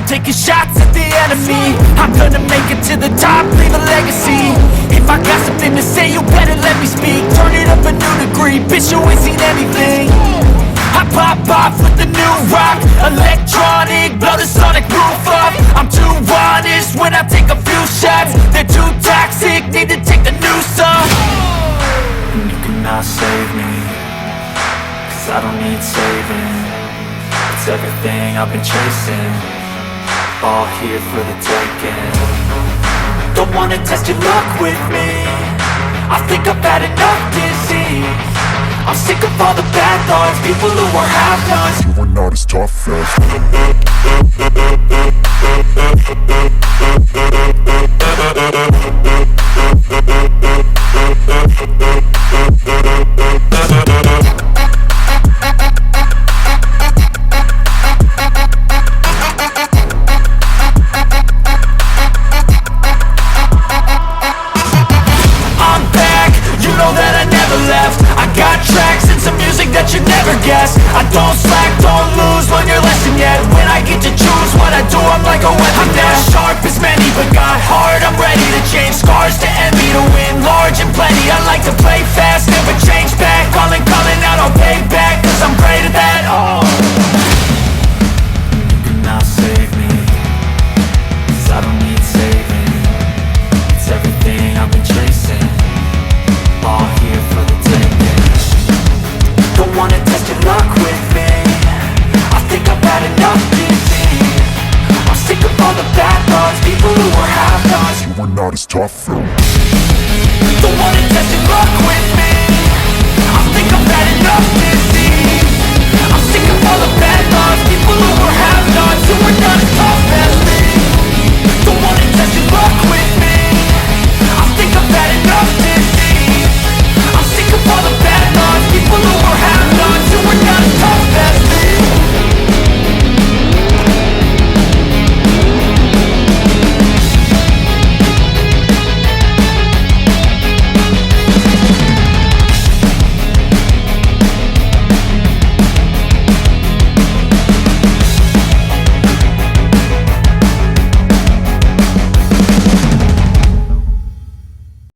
taking shots at the enemy. I'm gonna make it to the top, leave a legacy. If I got something to say, you better let me speak. Turn it up a new degree, bitch, you ain't seen anything. I pop off with the new rock, electronic, blow the sonic roof up. I'm too honest when I take a few shots. They're too toxic, need to take the noose off. And you cannot save me, cause I don't need saving. It's everything I've been chasing, all here for the taking. Don't wanna test your luck with me, I think I've had enough disease. I'm sick of all the bad thoughts, people who are half-nots. You were not as tough as I'm back, you know that I never left. I got tracks and some music that you never guess. I don't slack, don't lose, learn your lesson yet. When I get to choose what I do, I'm like a weapon. I'm not sharp as many, but got heart, I'm ready to change. Scars to envy, to win large and plenty. I like to play fast, never change back. Calling out, I'll pay back, cause I'm great at that. Oh, you cannot save me, cause I don't need saving. It's everything I've been chasing, all here for the taking. Don't wanna test your luck with me, I think I've had enough disease. I'm sick of all the bad thoughts, people who are half-nots. you were not as tough though. Don't wanna test your luck with me, I think I've had enough disease.